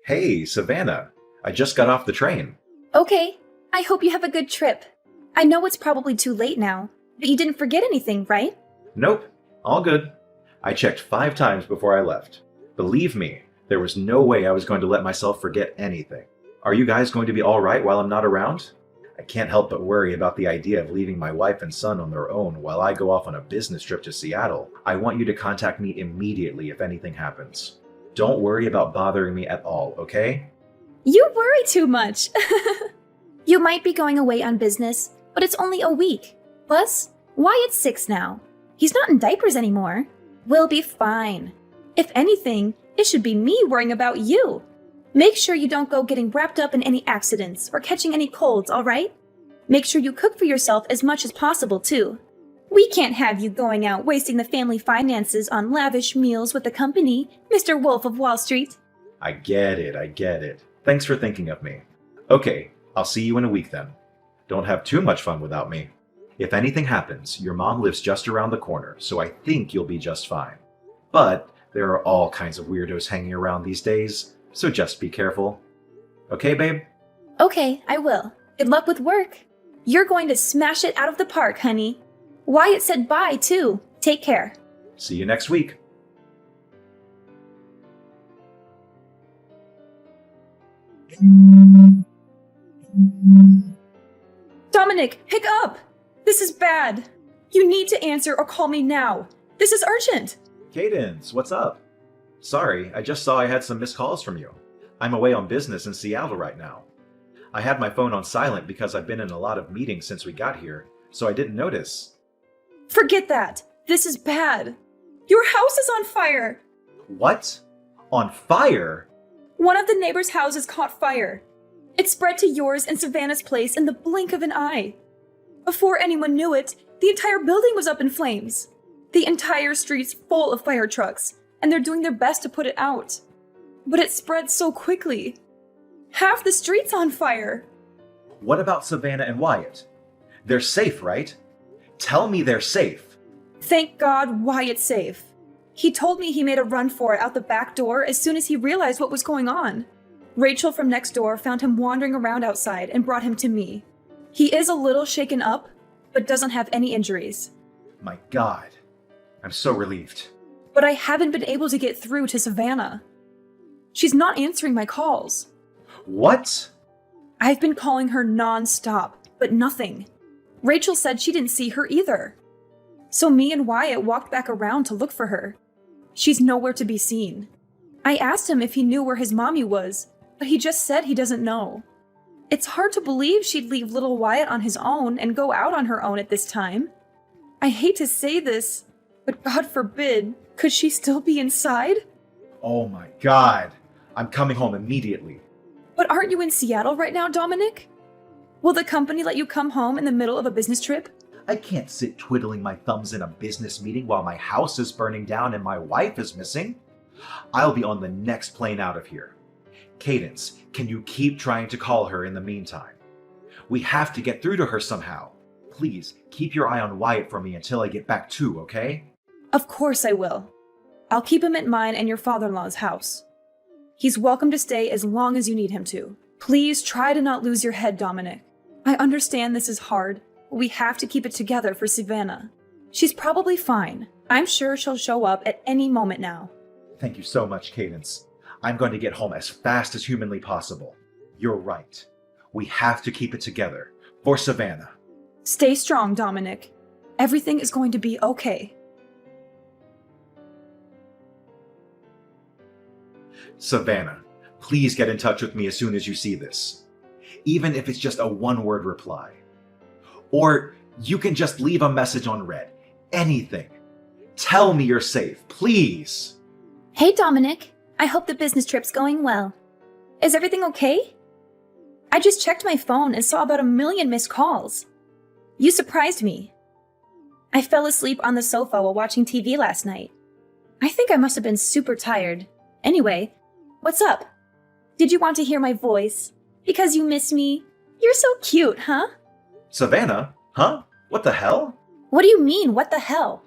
Hey, Savannah. I just got off the train. Okay, I hope you have a good trip. I know it's probably too late now, but you didn't forget anything, right? Nope, all good. I checked 5 times before I left. Believe me, there was no way I was going to let myself forget anything. Are you guys going to be all right while I'm not around? I can't help but worry about the idea of leaving my wife and son on their own while I go off on a business trip to Seattle. I want you to contact me immediately if anything happens. Don't worry about bothering me at all, okay? You worry too much. You might be going away on business, but it's only a week. Plus, Wyatt's 6 now. He's not in diapers anymore. We'll be fine. If anything, it should be me worrying about you. Make sure you don't go getting wrapped up in any accidents or catching any colds, all right? Make sure you cook for yourself as much as possible, too. We can't have you going out wasting the family finances on lavish meals with the company, Mr. Wolf of Wall Street. I get it. Thanks for thinking of me. Okay, I'll see you in a week then. Don't have too much fun without me. If anything happens, your mom lives just around the corner, so I think you'll be just fine. But there are all kinds of weirdos hanging around these days, so just be careful. Okay, babe? Okay, I will. Good luck with work. You're going to smash it out of the park, honey. Wyatt said bye, too. Take care. See you next week. Dominic, pick up! This is bad. You need to answer or call me now. This is urgent. Cadence, what's up? Sorry, I just saw I had some missed calls from you. I'm away on business in Seattle right now. I had my phone on silent because I've been in a lot of meetings since we got here, so I didn't notice. Forget that. This is bad. Your house is on fire. What? On fire? One of the neighbors' houses caught fire. It spread to yours and Savannah's place in the blink of an eye. Before anyone knew it, the entire building was up in flames. The entire street's full of fire trucks, and they're doing their best to put it out. But it spread so quickly. Half the street's on fire. What about Savannah and Wyatt? They're safe, right? Tell me they're safe. Thank God Wyatt's safe. He told me he made a run for it out the back door as soon as he realized what was going on. Rachel from next door found him wandering around outside and brought him to me. He is a little shaken up, but doesn't have any injuries. My God. I'm so relieved. But I haven't been able to get through to Savannah. She's not answering my calls. What? I've been calling her non-stop, but nothing. Rachel said she didn't see her either. So me and Wyatt walked back around to look for her. She's nowhere to be seen. I asked him if he knew where his mommy was, but he just said he doesn't know. It's hard to believe she'd leave little Wyatt on his own and go out on her own at this time. I hate to say this, but God forbid, could she still be inside? Oh my God. I'm coming home immediately. But aren't you in Seattle right now, Dominic? Will the company let you come home in the middle of a business trip? I can't sit twiddling my thumbs in a business meeting while my house is burning down and my wife is missing. I'll be on the next plane out of here. Cadence, can you keep trying to call her in the meantime? We have to get through to her somehow. Please, keep your eye on Wyatt for me until I get back too, okay? Of course I will. I'll keep him at mine and your father-in-law's house. He's welcome to stay as long as you need him to. Please try to not lose your head, Dominic. I understand this is hard, but we have to keep it together for Savannah. She's probably fine. I'm sure she'll show up at any moment now. Thank you so much, Cadence. I'm going to get home as fast as humanly possible. You're right. We have to keep it together for Savannah. Stay strong, Dominic. Everything is going to be okay. Savannah, please get in touch with me as soon as you see this. Even if it's just a one-word reply. Or you can just leave a message on red. Anything. Tell me you're safe, please. Hey, Dominic. I hope the business trip's going well. Is everything okay? I just checked my phone and saw about 1 million missed calls. You surprised me. I fell asleep on the sofa while watching TV last night. I think I must have been super tired. Anyway, what's up? Did you want to hear my voice? Because you miss me? You're so cute, huh? Savannah? Huh? What the hell? What do you mean, what the hell?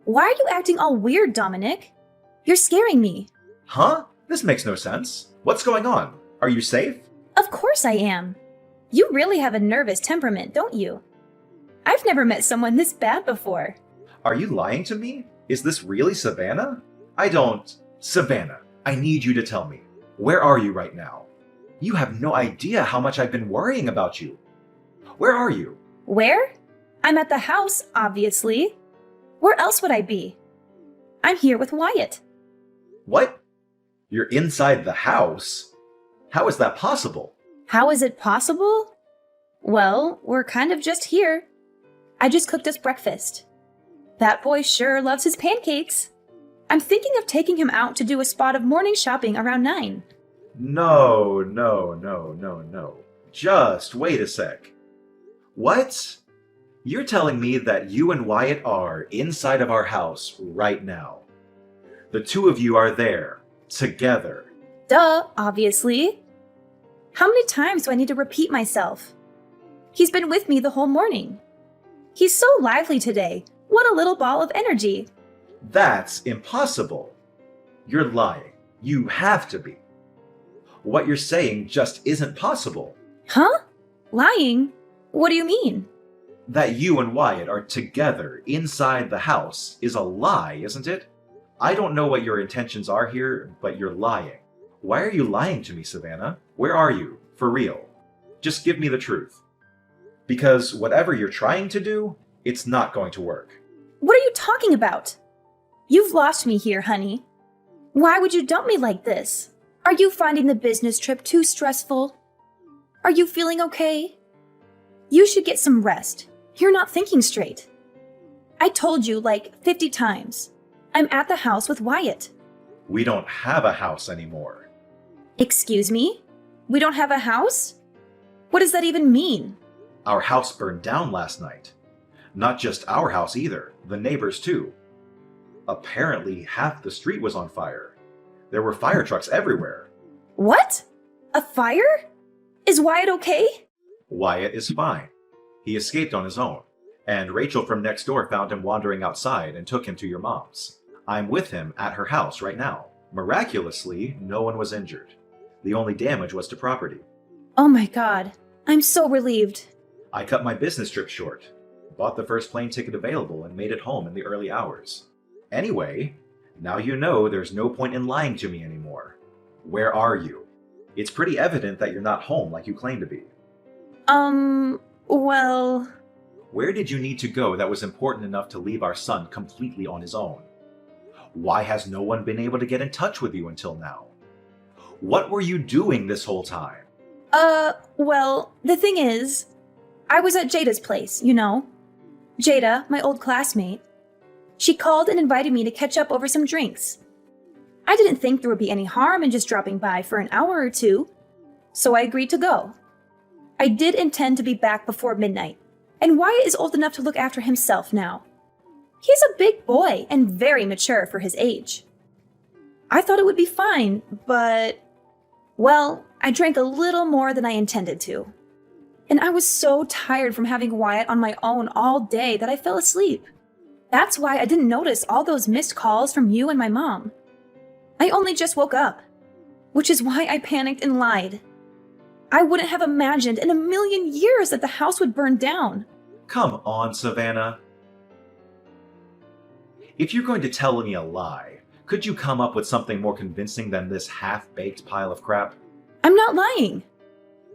Why are you acting all weird, Dominic? You're scaring me. Huh? This makes no sense. What's going on? Are you safe? Of course I am. You really have a nervous temperament, don't you? I've never met someone this bad before. Are you lying to me? Is this really Savannah? Savannah, I need you to tell me. Where are you right now? You have no idea how much I've been worrying about you. Where are you? Where? I'm at the house, obviously. Where else would I be? I'm here with Wyatt. What? You're inside the house? How is that possible? How is it possible? Well, we're kind of just here. I just cooked us breakfast. That boy sure loves his pancakes. I'm thinking of taking him out to do a spot of morning shopping around 9. No. Just wait a sec. What? You're telling me that you and Wyatt are inside of our house right now. The two of you are there, together. Duh, obviously. How many times do I need to repeat myself? He's been with me the whole morning. He's so lively today. What a little ball of energy. That's impossible. You're lying. You have to be. What you're saying just isn't possible. Huh? Lying? What do you mean? That you and Wyatt are together inside the house is a lie, isn't it? I don't know what your intentions are here, but you're lying. Why are you lying to me, Savannah? Where are you? For real. Just give me the truth. Because whatever you're trying to do, it's not going to work. What are you talking about? You've lost me here, honey. Why would you dump me like this? Are you finding the business trip too stressful? Are you feeling okay? You should get some rest. You're not thinking straight. I told you like 50 times. I'm at the house with Wyatt. We don't have a house anymore. Excuse me? We don't have a house? What does that even mean? Our house burned down last night. Not just our house either, the neighbors too. Apparently, half the street was on fire. There were fire trucks everywhere. What? A fire? Is Wyatt okay? Wyatt is fine. He escaped on his own, and Rachel from next door found him wandering outside and took him to your mom's. I'm with him at her house right now. Miraculously, no one was injured. The only damage was to property. Oh my god. I'm so relieved. I cut my business trip short, bought the first plane ticket available, and made it home in the early hours. Anyway, now you know there's no point in lying to me anymore. Where are you? It's pretty evident that you're not home like you claim to be. Well... Where did you need to go that was important enough to leave our son completely on his own? Why has no one been able to get in touch with you until now? What were you doing this whole time? Well, the thing is, I was at Jada's place, you know. Jada, my old classmate. She called and invited me to catch up over some drinks. I didn't think there would be any harm in just dropping by for an hour or two, so I agreed to go. I did intend to be back before midnight, and Wyatt is old enough to look after himself now. He's a big boy and very mature for his age. I thought it would be fine, but... well, I drank a little more than I intended to. And I was so tired from having Wyatt on my own all day that I fell asleep. That's why I didn't notice all those missed calls from you and my mom. I only just woke up, which is why I panicked and lied. I wouldn't have imagined in a million years that the house would burn down. Come on, Savannah. If you're going to tell me a lie, could you come up with something more convincing than this half-baked pile of crap? I'm not lying.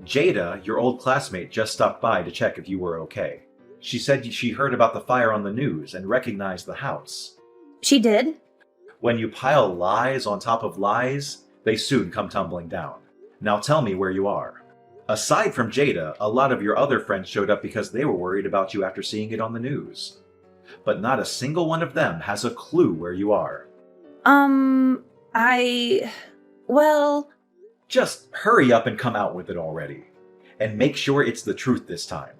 Jada, your old classmate, just stopped by to check if you were okay. She said she heard about the fire on the news and recognized the house. She did? When you pile lies on top of lies, they soon come tumbling down. Now tell me where you are. Aside from Jada, a lot of your other friends showed up because they were worried about you after seeing it on the news. But not a single one of them has a clue where you are. Well... Just hurry up and come out with it already. And make sure it's the truth this time.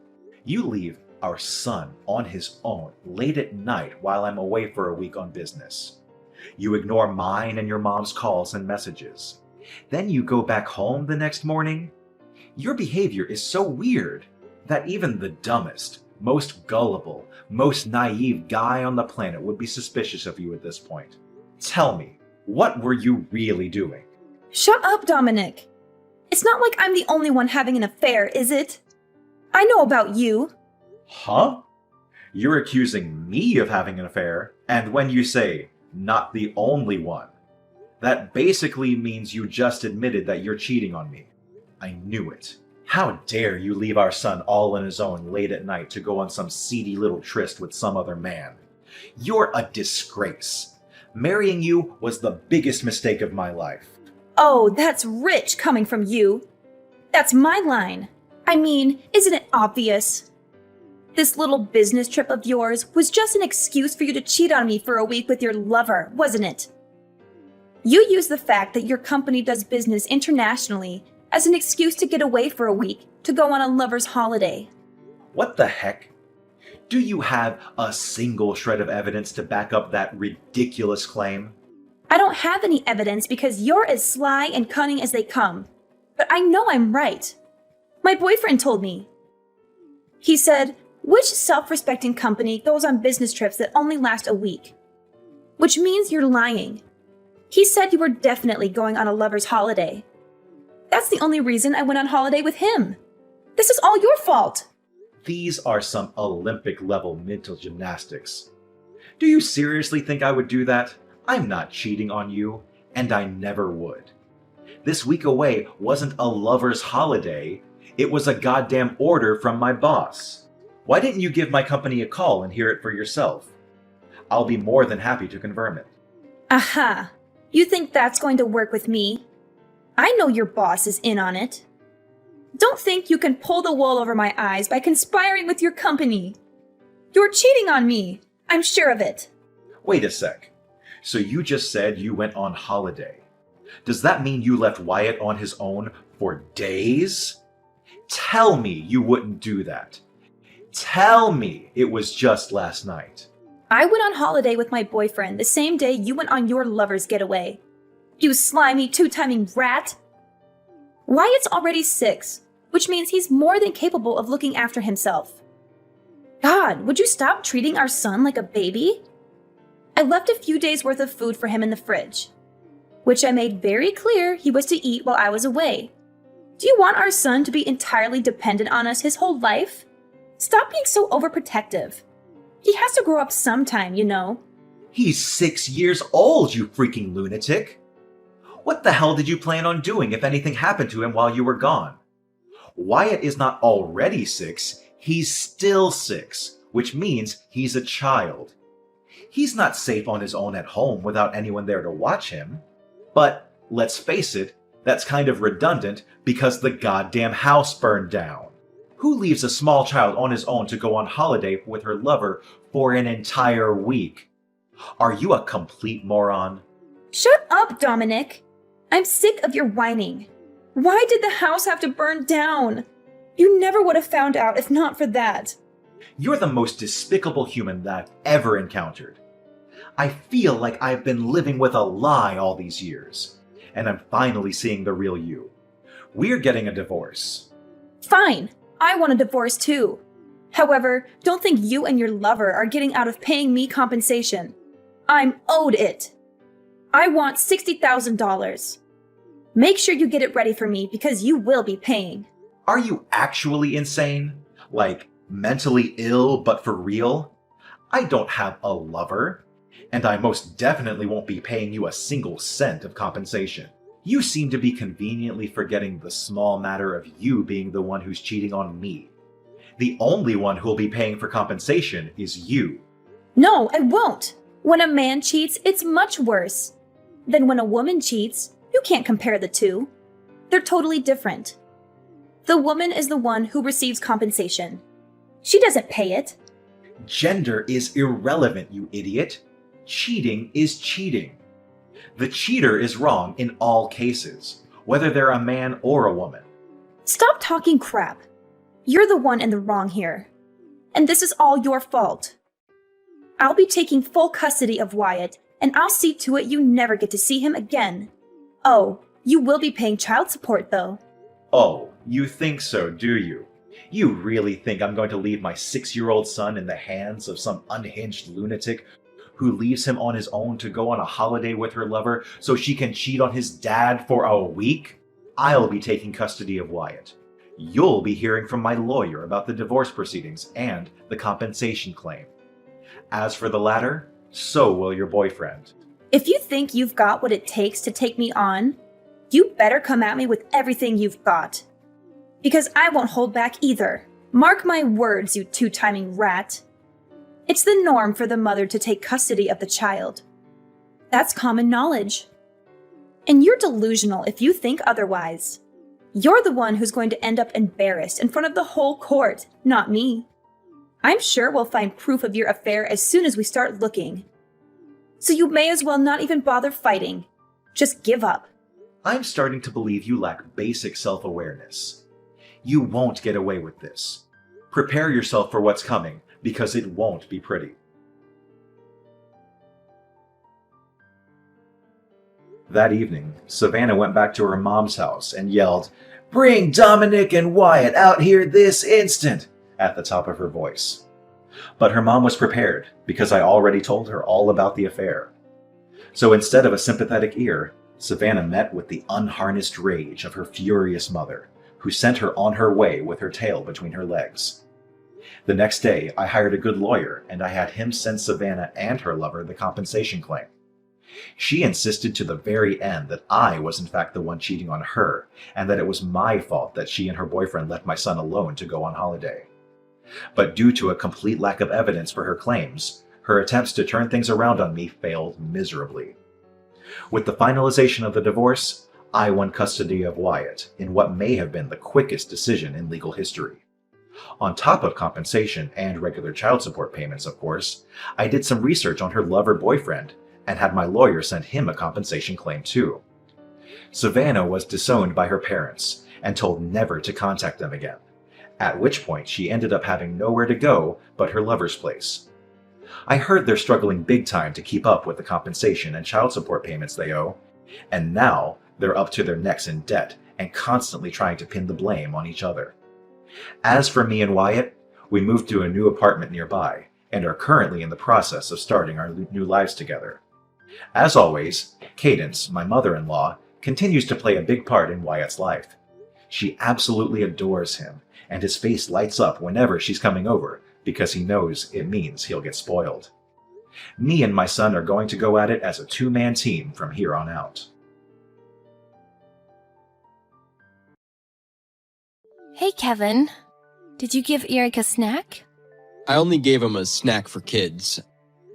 You leave our son on his own late at night while I'm away for a week on business. You ignore mine and your mom's calls and messages. Then you go back home the next morning. Your behavior is so weird that even the dumbest, most gullible, most naive guy on the planet would be suspicious of you at this point. Tell me, what were you really doing? Shut up, Dominic. It's not like I'm the only one having an affair, is it? I know about you. Huh? You're accusing me of having an affair, and when you say, not the only one, that basically means you just admitted that you're cheating on me. I knew it. How dare you leave our son all on his own late at night to go on some seedy little tryst with some other man? You're a disgrace. Marrying you was the biggest mistake of my life. Oh, that's rich coming from you. That's my line. I mean, isn't it obvious? This little business trip of yours was just an excuse for you to cheat on me for a week with your lover, wasn't it? You used the fact that your company does business internationally as an excuse to get away for a week to go on a lover's holiday. What the heck? Do you have a single shred of evidence to back up that ridiculous claim? I don't have any evidence because you're as sly and cunning as they come. But I know I'm right. My boyfriend told me. He said, which self-respecting company goes on business trips that only last a week? Which means you're lying. He said you were definitely going on a lover's holiday. That's the only reason I went on holiday with him. This is all your fault. These are some Olympic-level mental gymnastics. Do you seriously think I would do that? I'm not cheating on you, and I never would. This week away wasn't a lover's holiday, it was a goddamn order from my boss. Why didn't you give my company a call and hear it for yourself? I'll be more than happy to confirm it. Aha! You think that's going to work with me? I know your boss is in on it. Don't think you can pull the wool over my eyes by conspiring with your company. You're cheating on me. I'm sure of it. Wait a sec. So you just said you went on holiday. Does that mean you left Wyatt on his own for days? Tell me you wouldn't do that. Tell me it was just last night. I went on holiday with my boyfriend the same day you went on your lover's getaway. You slimy two-timing rat. Wyatt's already 6, which means he's more than capable of looking after himself. God, would you stop treating our son like a baby? I left a few days' worth of food for him in the fridge, which I made very clear he was to eat while I was away. Do you want our son to be entirely dependent on us his whole life? Stop being so overprotective. He has to grow up sometime, you know. He's 6 years old, you freaking lunatic. What the hell did you plan on doing if anything happened to him while you were gone? Wyatt is not already 6, he's still 6, which means he's a child. He's not safe on his own at home without anyone there to watch him. But, let's face it, that's kind of redundant because the goddamn house burned down. Who leaves a small child on his own to go on holiday with her lover for an entire week? Are you a complete moron? Shut up, Dominic. I'm sick of your whining. Why did the house have to burn down? You never would have found out if not for that. You're the most despicable human that I've ever encountered. I feel like I've been living with a lie all these years, and I'm finally seeing the real you. We're getting a divorce. Fine, I want a divorce too. However, don't think you and your lover are getting out of paying me compensation. I'm owed it. I want $60,000. Make sure you get it ready for me because you will be paying. Are you actually insane? Like, mentally ill but for real? I don't have a lover, and I most definitely won't be paying you a single cent of compensation. You seem to be conveniently forgetting the small matter of you being the one who's cheating on me. The only one who'll be paying for compensation is you. No, I won't. When a man cheats, it's much worse. Then when a woman cheats, you can't compare the two. They're totally different. The woman is the one who receives compensation. She doesn't pay it. Gender is irrelevant, you idiot. Cheating is cheating. The cheater is wrong in all cases, whether they're a man or a woman. Stop talking crap. You're the one in the wrong here. And this is all your fault. I'll be taking full custody of Wyatt, and I'll see to it you never get to see him again. Oh, you will be paying child support, though. Oh, you think so, do you? You really think I'm going to leave my 6-year-old son in the hands of some unhinged lunatic who leaves him on his own to go on a holiday with her lover so she can cheat on his dad for a week? I'll be taking custody of Wyatt. You'll be hearing from my lawyer about the divorce proceedings and the compensation claim. As for the latter, so will your boyfriend. If you think you've got what it takes to take me on, you better come at me with everything you've got. Because I won't hold back either. Mark my words, you two-timing rat. It's the norm for the mother to take custody of the child. That's common knowledge. And you're delusional if you think otherwise. You're the one who's going to end up embarrassed in front of the whole court, not me. I'm sure we'll find proof of your affair as soon as we start looking. So you may as well not even bother fighting. Just give up. I'm starting to believe you lack basic self-awareness. You won't get away with this. Prepare yourself for what's coming, because it won't be pretty. That evening, Savannah went back to her mom's house and yelled, "Bring Dominic and Wyatt out here this instant!" at the top of her voice. But her mom was prepared, because I already told her all about the affair. So instead of a sympathetic ear, Savannah met with the unharnessed rage of her furious mother, who sent her on her way with her tail between her legs. The next day, I hired a good lawyer, and I had him send Savannah and her lover the compensation claim. She insisted to the very end that I was in fact the one cheating on her, and that it was my fault that she and her boyfriend left my son alone to go on holiday. But due to a complete lack of evidence for her claims, her attempts to turn things around on me failed miserably. With the finalization of the divorce, I won custody of Wyatt in what may have been the quickest decision in legal history. On top of compensation and regular child support payments, of course, I did some research on her lover-boyfriend and had my lawyer send him a compensation claim too. Savannah was disowned by her parents and told never to contact them again, at which point she ended up having nowhere to go but her lover's place. I heard they're struggling big time to keep up with the compensation and child support payments they owe, and now they're up to their necks in debt and constantly trying to pin the blame on each other. As for me and Wyatt, we moved to a new apartment nearby and are currently in the process of starting our new lives together. As always, Cadence, my mother-in-law, continues to play a big part in Wyatt's life. She absolutely adores him, and his face lights up whenever she's coming over because he knows it means he'll get spoiled. Me and my son are going to go at it as a two-man team from here on out. Hey, Kevin. Did you give Eric a snack? I only gave him a snack for kids.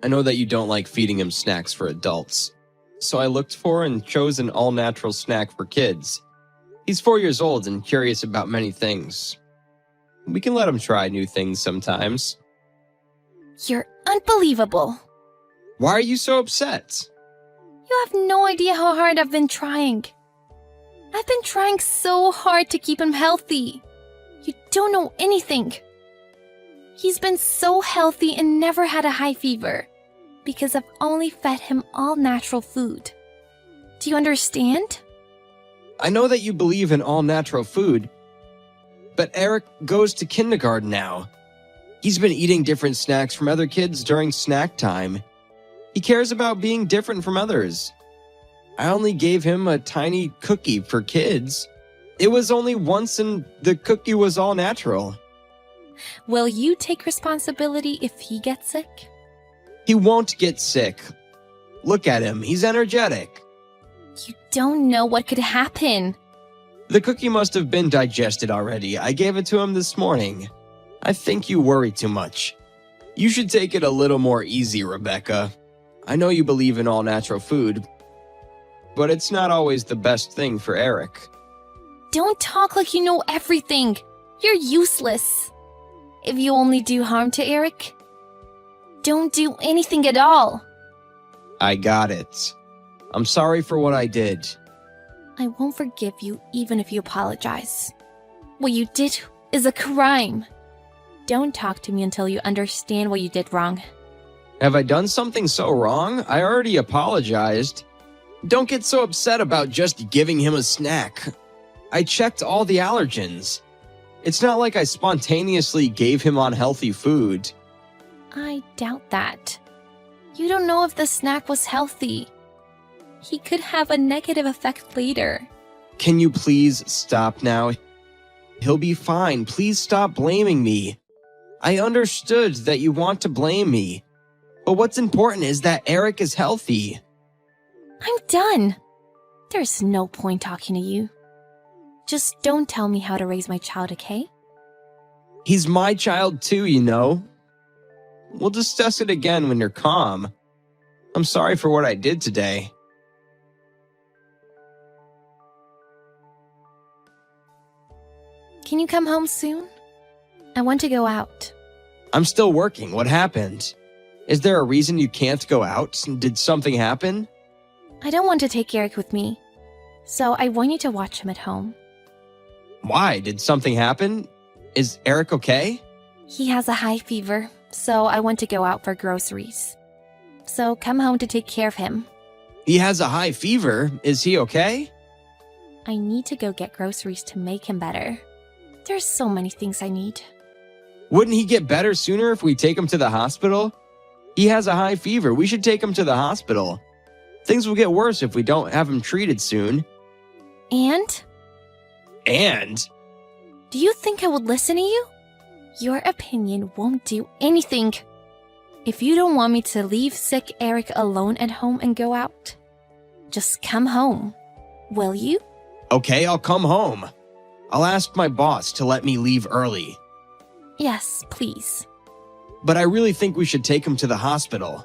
I know that you don't like feeding him snacks for adults. So I looked for and chose an all-natural snack for kids. He's 4 years old and curious about many things. We can let him try new things sometimes. You're unbelievable. Why are you so upset? You have no idea how hard I've been trying. I've been trying so hard to keep him healthy. You don't know anything. He's been so healthy and never had a high fever because I've only fed him all natural food. Do you understand? I know that you believe in all-natural food, but Eric goes to kindergarten now. He's been eating different snacks from other kids during snack time. He cares about being different from others. I only gave him a tiny cookie for kids. It was only once and the cookie was all natural. Will you take responsibility if he gets sick? He won't get sick. Look at him, he's energetic. You don't know what could happen. The cookie must have been digested already. I gave it to him this morning. I think you worry too much. You should take it a little more easy, Rebecca. I know you believe in all-natural food, but it's not always the best thing for Eric. Don't talk like you know everything. You're useless. If you only do harm to Eric, don't do anything at all. I got it. I'm sorry for what I did. I won't forgive you even if you apologize. What you did is a crime. Don't talk to me until you understand what you did wrong. Have I done something so wrong? I already apologized. Don't get so upset about just giving him a snack. I checked all the allergens. It's not like I spontaneously gave him unhealthy food. I doubt that. You don't know if the snack was healthy. He could have a negative effect later. Can you please stop now? He'll be fine. Please stop blaming me. I understood that you want to blame me. But what's important is that Eric is healthy. I'm done. There's no point talking to you. Just don't tell me how to raise my child, okay? He's my child too, you know. We'll discuss it again when you're calm. I'm sorry for what I did today. Can you come home soon? I want to go out. I'm still working. What happened? Is there a reason you can't go out? Did something happen? I don't want to take Eric with me, so I want you to watch him at home. Why? Did something happen? Is Eric okay? He has a high fever, so I want to go out for groceries. So come home to take care of him. He has a high fever. Is he okay? I need to go get groceries to make him better. There's so many things I need. Wouldn't he get better sooner if we take him to the hospital? He has a high fever. We should take him to the hospital. Things will get worse if we don't have him treated soon. And? And? Do you think I would listen to you? Your opinion won't do anything. If you don't want me to leave sick Eric alone at home and go out, just come home. Will you? Okay, I'll come home. I'll ask my boss to let me leave early. Yes, please. But I really think we should take him to the hospital.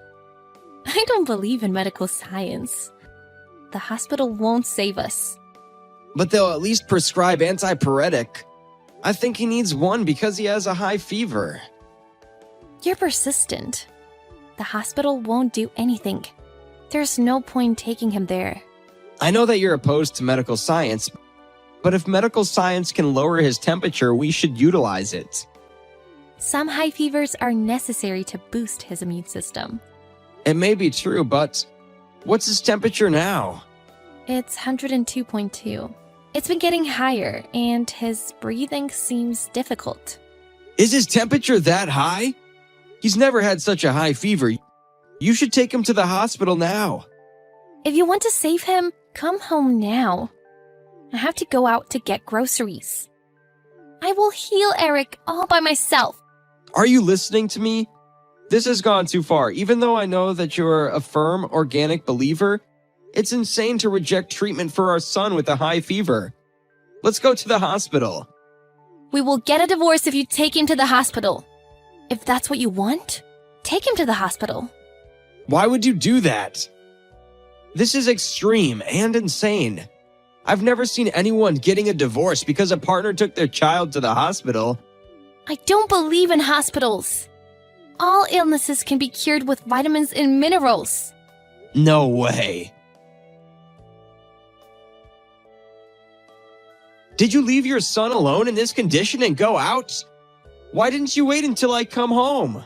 I don't believe in medical science. The hospital won't save us. But they'll at least prescribe antipyretic. I think he needs one because he has a high fever. You're persistent. The hospital won't do anything. There's no point taking him there. I know that you're opposed to medical science, but if medical science can lower his temperature, we should utilize it. Some high fevers are necessary to boost his immune system. It may be true, but what's his temperature now? It's 102.2. It's been getting higher, and his breathing seems difficult. Is his temperature that high? He's never had such a high fever. You should take him to the hospital now. If you want to save him, come home now. I have to go out to get groceries. I will heal Eric all by myself. Are you listening to me? This has gone too far. Even though I know that you're a firm, organic believer, it's insane to reject treatment for our son with a high fever. Let's go to the hospital. We will get a divorce if you take him to the hospital. If that's what you want, take him to the hospital. Why would you do that? This is extreme and insane. I've never seen anyone getting a divorce because a partner took their child to the hospital. I don't believe in hospitals. All illnesses can be cured with vitamins and minerals. No way. Did you leave your son alone in this condition and go out? Why didn't you wait until I come home?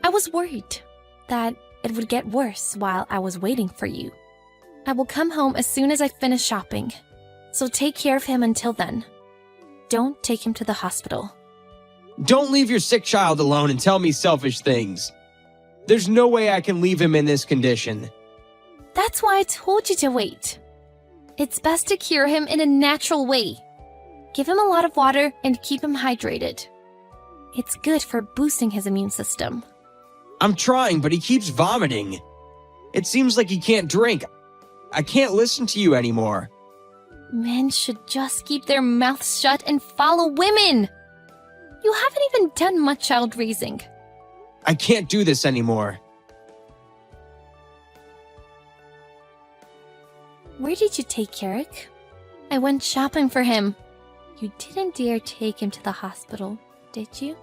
I was worried that it would get worse while I was waiting for you. I will come home as soon as I finish shopping, so take care of him until then. Don't take him to the hospital. Don't leave your sick child alone and tell me selfish things. There's no way I can leave him in this condition. That's why I told you to wait. It's best to cure him in a natural way. Give him a lot of water and keep him hydrated. It's good for boosting his immune system. I'm trying, but he keeps vomiting. It seems like he can't drink. I can't listen to you anymore. Men should just keep their mouths shut and follow women. You haven't even done much child raising. I can't do this anymore. Where did you take Eric? I went shopping for him. You didn't dare take him to the hospital, did you?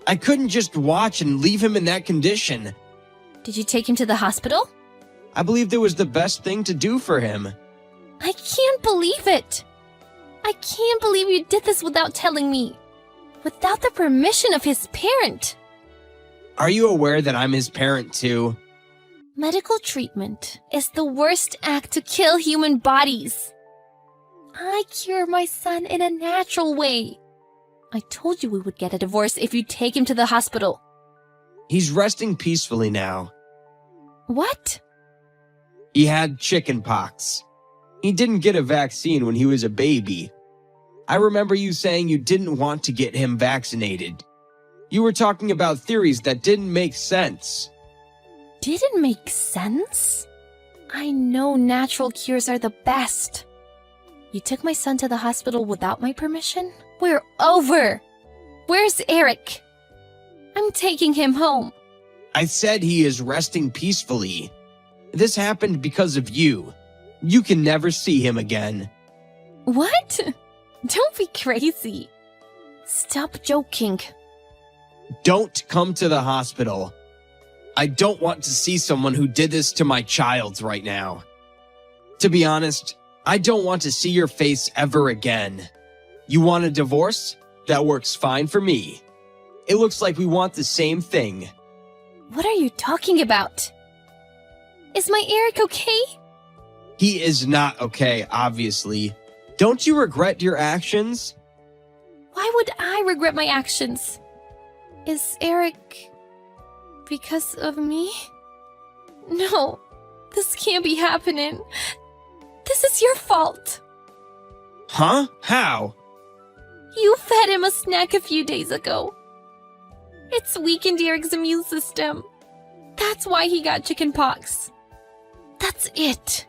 I couldn't just watch and leave him in that condition. Did you take him to the hospital? I believed it was the best thing to do for him. I can't believe it. I can't believe you did this without telling me. Without the permission of his parent. Are you aware that I'm his parent too? Medical treatment is the worst act to kill human bodies. I cure my son in a natural way. I told you we would get a divorce if you take him to the hospital. He's resting peacefully now. What? He had chicken pox. He didn't get a vaccine when he was a baby. I remember you saying you didn't want to get him vaccinated. You were talking about theories that didn't make sense. Didn't make sense? I know natural cures are the best. You took my son to the hospital without my permission? We're over. Where's Eric? I'm taking him home. I said he is resting peacefully. This happened because of you. You can never see him again. What? Don't be crazy. Stop joking. Don't come to the hospital. I don't want to see someone who did this to my child right now. To be honest, I don't want to see your face ever again. You want a divorce? That works fine for me. It looks like we want the same thing. What are you talking about? Is my Eric okay? He is not okay, obviously. Don't you regret your actions? Why would I regret my actions? Is Eric because of me? No, this can't be happening. This is your fault. Huh? How? You fed him a snack a few days ago. It's weakened Eric's immune system. That's why he got chicken pox. That's it.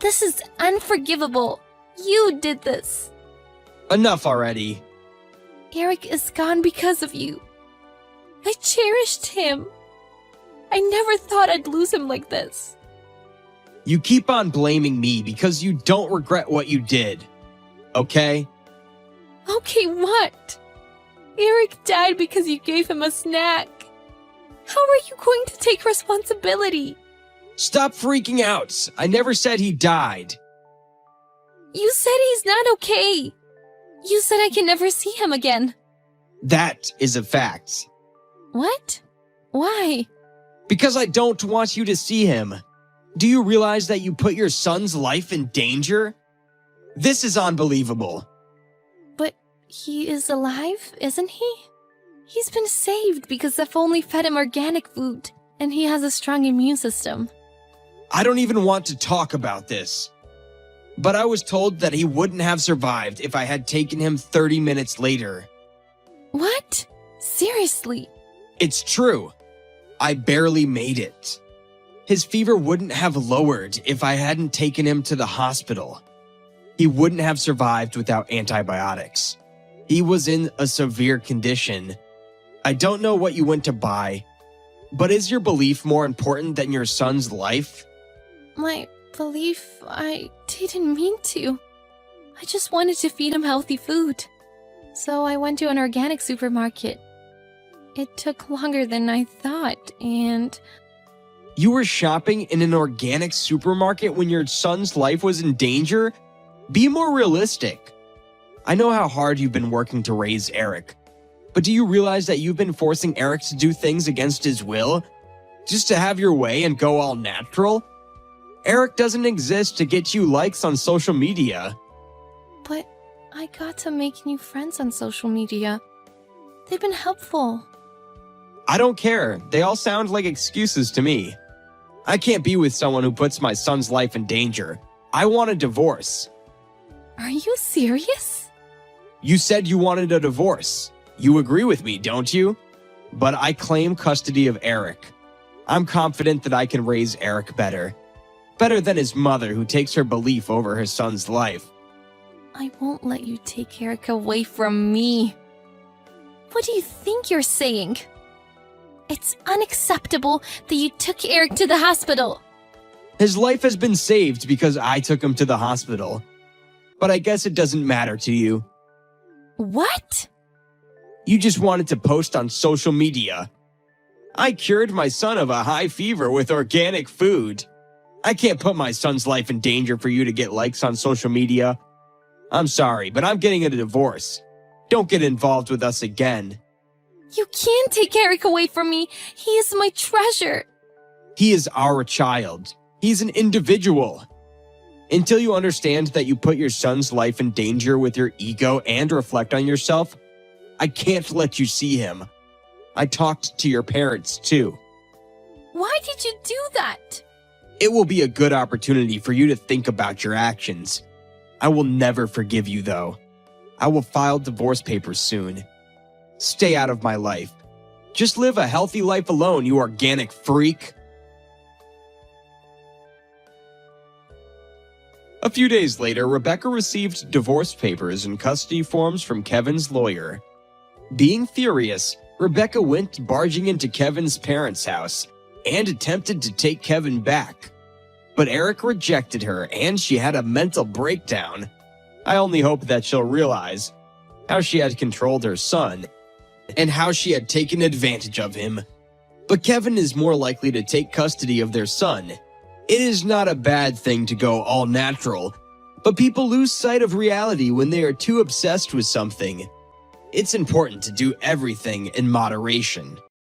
This is unforgivable. You did this. Enough already. Eric is gone because of you. I cherished him. I never thought I'd lose him like this. You keep on blaming me because you don't regret what you did. Okay? Okay, what? Eric died because you gave him a snack. How are you going to take responsibility? Stop freaking out. I never said he died. You said he's not okay. You said I can never see him again. That is a fact. What? Why? Because I don't want you to see him. Do you realize that you put your son's life in danger? This is unbelievable. But he is alive, isn't he? He's been saved because I've only fed him organic food, and he has a strong immune system. I don't even want to talk about this. But I was told that he wouldn't have survived if I had taken him 30 minutes later. What? Seriously? It's true. I barely made it. His fever wouldn't have lowered if I hadn't taken him to the hospital. He wouldn't have survived without antibiotics. He was in a severe condition. I don't know what you went to buy, but is your belief more important than your son's life? My belief, I didn't mean to. I just wanted to feed him healthy food. So I went to an organic supermarket. It took longer than I thought, and... You were shopping in an organic supermarket when your son's life was in danger? Be more realistic. I know how hard you've been working to raise Eric, but do you realize that you've been forcing Eric to do things against his will? Just to have your way and go all natural? Eric doesn't exist to get you likes on social media. But I got to make new friends on social media. They've been helpful. I don't care. They all sound like excuses to me. I can't be with someone who puts my son's life in danger. I want a divorce. Are you serious? You said you wanted a divorce. You agree with me, don't you? But I claim custody of Eric. I'm confident that I can raise Eric better. Better than his mother, who takes her belief over her son's life. I won't let you take Eric away from me. What do you think you're saying? It's unacceptable that you took Eric to the hospital. His life has been saved because I took him to the hospital. But I guess it doesn't matter to you. What? You just wanted to post on social media. I cured my son of a high fever with organic food. I can't put my son's life in danger for you to get likes on social media. I'm sorry, but I'm getting a divorce. Don't get involved with us again. You can't take Eric away from me. He is my treasure. He is our child. He's an individual. Until you understand that you put your son's life in danger with your ego and reflect on yourself, I can't let you see him. I talked to your parents too. Why did you do that? It will be a good opportunity for you to think about your actions. I will never forgive you, though. I will file divorce papers soon. Stay out of my life. Just live a healthy life alone, you organic freak. A few days later, Rebecca received divorce papers and custody forms from Kevin's lawyer. Being furious, Rebecca went barging into Kevin's parents' house and attempted to take Kevin back. But Eric rejected her and she had a mental breakdown. I only hope that she'll realize how she had controlled her son and how she had taken advantage of him. But Kevin is more likely to take custody of their son. It is not a bad thing to go all natural, but people lose sight of reality when they are too obsessed with something. It's important to do everything in moderation.